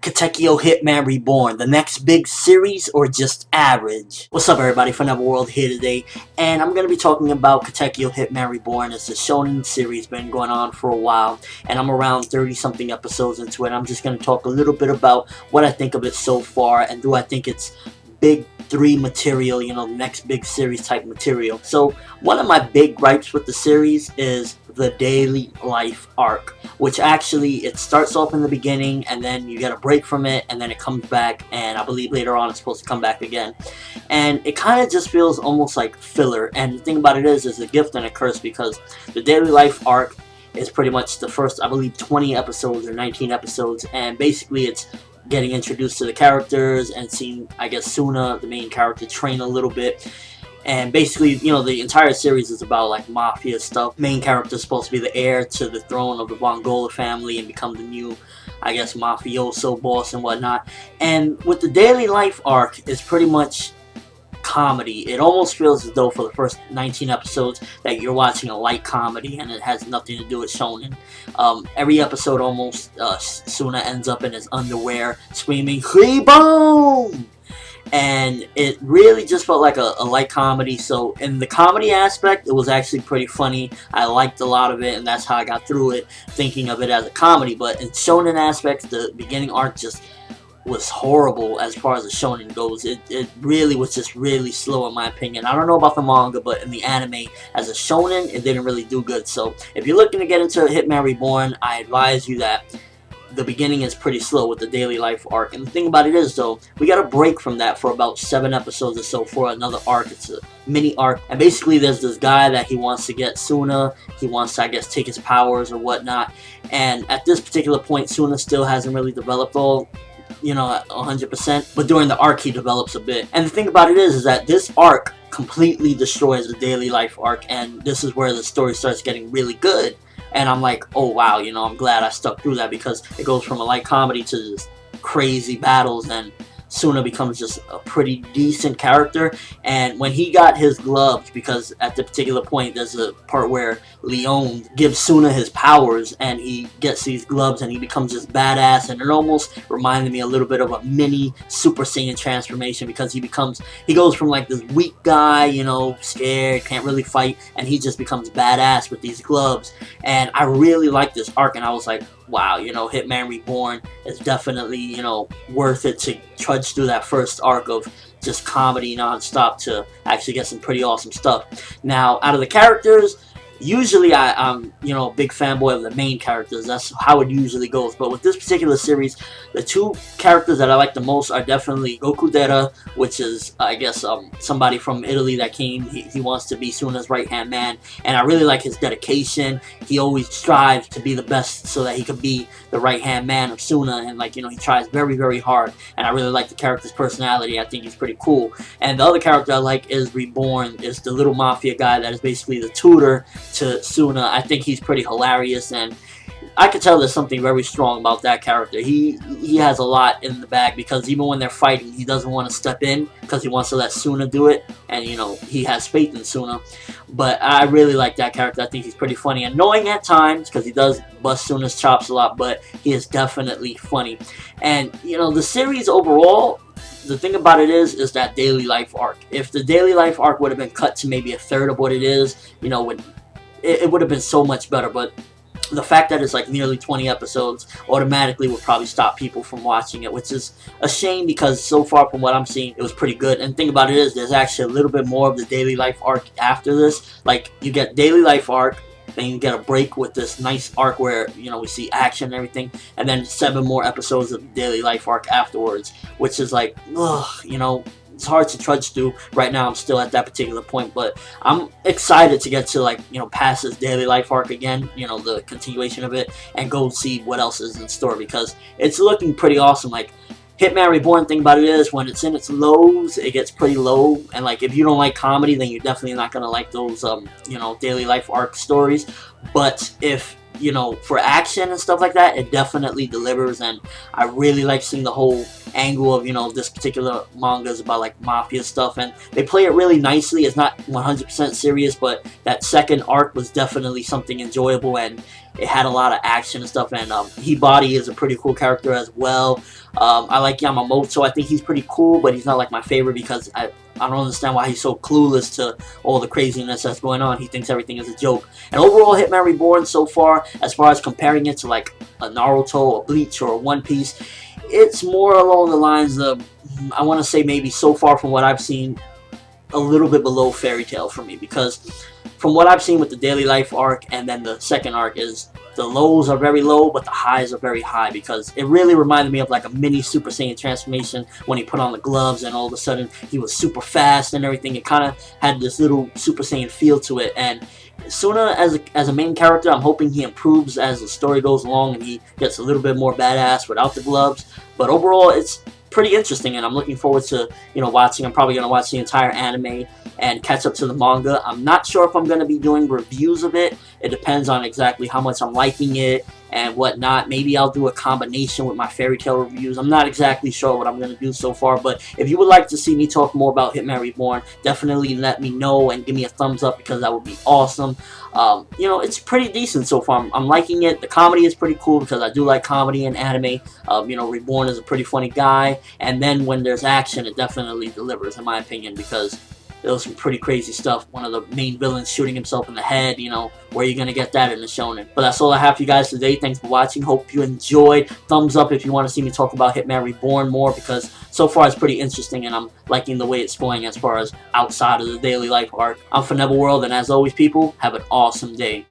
Katekyo Hitman Reborn, the next big series or just average? What's up everybody, ForneverWorld here today, and I'm going to be talking about Katekyo Hitman Reborn. It's a Shonen series, been going on for a while, and I'm around 30 something episodes into it. I'm just going to talk a little bit about what I think of it so far, and do I think it's big 3 material, next big series type material. So one of my big gripes with the series is the daily life arc, which actually it starts off in the beginning and then you get a break from it and then it comes back, and I believe later on it's supposed to come back again, and it kind of just feels almost like filler. And the thing about it is a gift and a curse, because the daily life arc is pretty much the first, I believe, 20 episodes or 19 episodes, and basically it's getting introduced to the characters and seeing, I guess, Suna, the main character, train a little bit. And basically, the entire series is about like mafia stuff. Main character is supposed to be the heir to the throne of the Vongola family and become the new, I guess, mafioso boss and whatnot. And with the daily life arc, it's pretty much comedy. It almost feels as though for the first 19 episodes that you're watching a light comedy, and it has nothing to do with shonen. Every episode almost, Suna ends up in his underwear screaming "Rebound!" And it really just felt like a light comedy. So in the comedy aspect, it was actually pretty funny. I liked a lot of it, and that's how I got through it, thinking of it as a comedy. But in shonen aspects, the beginning arc just was horrible as far as the shonen goes. It really was just really slow in my opinion. I don't know about the manga, but in the anime as a shonen, it didn't really do good. So if you're looking to get into Hitman Reborn, I advise you that the beginning is pretty slow with the daily life arc. And the thing about it is, though, we got a break from that for about 7 episodes or so for another arc. It's a mini arc, and basically there's this guy that he wants to get Suna. He wants to, I guess, take his powers or whatnot, and at this particular point Suna still hasn't really developed all, 100%, but during the arc he develops a bit. And the thing about it is that this arc completely destroys the daily life arc, and this is where the story starts getting really good. And I'm like, oh wow, I'm glad I stuck through that, because it goes from a light comedy to just crazy battles, and Suna becomes just a pretty decent character. And when he got his gloves, because at the particular point there's a part where Leon gives Suna his powers and he gets these gloves and he becomes just badass, and it almost reminded me a little bit of a mini Super Saiyan transformation, because he goes from like this weak guy, scared, can't really fight, and he just becomes badass with these gloves. And I really like this arc, and I was like, wow, Hitman Reborn is definitely, worth it to trudge through that first arc of just comedy non-stop to actually get some pretty awesome stuff. Now, out of the characters, usually I'm, a big fanboy of the main characters. That's how it usually goes. But with this particular series, the 2 characters that I like the most are definitely Goku Dera, which is, I guess, somebody from Italy that came. He wants to be Suna's right-hand man, and I really like his dedication. He always strives to be the best so that he could be the right-hand man of Suna, and he tries very, very hard. And I really like the character's personality. I think he's pretty cool. And the other character I like is Reborn, is the little mafia guy that is basically the tutor to Suna. I think he's pretty hilarious, and I could tell there's something very strong about that character. He has a lot in the bag, because even when they're fighting, he doesn't want to step in because he wants to let Suna do it, and he has faith in Suna. But I really like that character. I think he's pretty funny, annoying at times because he does bust Suna's chops a lot, but he is definitely funny. And the series overall, the thing about it is that daily life arc. If the daily life arc would have been cut to maybe a third of what it is, it would have been so much better. But the fact that it's like nearly 20 episodes automatically would probably stop people from watching it, which is a shame, because so far from what I'm seeing, it was pretty good. And the thing about it is there's actually a little bit more of the daily life arc after this. Like, you get daily life arc, then you get a break with this nice arc where, we see action and everything, and then 7 more episodes of daily life arc afterwards, which is like, ugh, it's hard to trudge through. Right now I'm still at that particular point, but I'm excited to get to past this daily life arc again, the continuation of it, and go see what else is in store, because it's looking pretty awesome. Like, Hitman Reborn, thing about it is when it's in its lows, it gets pretty low, and if you don't like comedy, then you're definitely not gonna like those daily life arc stories. But if for action and stuff like that, it definitely delivers, and I really like seeing the whole angle of, you know, this particular manga is about like mafia stuff, and they play it really nicely. It's not 100% serious, but that second arc was definitely something enjoyable, and it had a lot of action and stuff. And Hibari is a pretty cool character as well. I like Yamamoto. I think he's pretty cool, but he's not like my favorite because I don't understand why he's so clueless to all the craziness that's going on. He thinks everything is a joke. And overall, Hitman Reborn so far as comparing it to like a Naruto or Bleach or One Piece, it's more along the lines of, I want to say maybe so far from what I've seen, a little bit below Fairy Tail for me, because from what I've seen with the daily life arc and then the second arc is the lows are very low but the highs are very high, because it really reminded me of like a mini Super Saiyan transformation when he put on the gloves and all of a sudden he was super fast and everything. It kind of had this little Super Saiyan feel to it, and Suna as a main character, I'm hoping he improves as the story goes along and he gets a little bit more badass without the gloves. But overall, it's pretty interesting, and I'm looking forward to, you know, watching. I'm probably going to watch the entire anime and catch up to the manga. I'm not sure if I'm going to be doing reviews of it. It depends on exactly how much I'm liking it and whatnot. Maybe I'll do a combination with my Fairy Tail reviews. I'm not exactly sure what I'm going to do so far, but if you would like to see me talk more about Hitman Reborn, definitely let me know and give me a thumbs up, because that would be awesome. You know, it's pretty decent so far. I'm liking it. The comedy is pretty cool because I do like comedy and anime. You know, Reborn is a pretty funny guy, and then when there's action, it definitely delivers, in my opinion, because there was some pretty crazy stuff. One of the main villains shooting himself in the head, you know, where are you going to get that in the shonen? But that's all I have for you guys today. Thanks for watching. Hope you enjoyed. Thumbs up if you want to see me talk about Hitman Reborn more, because so far it's pretty interesting and I'm liking the way it's going as far as outside of the daily life arc. I'm ForneverWorld, and as always, people, have an awesome day.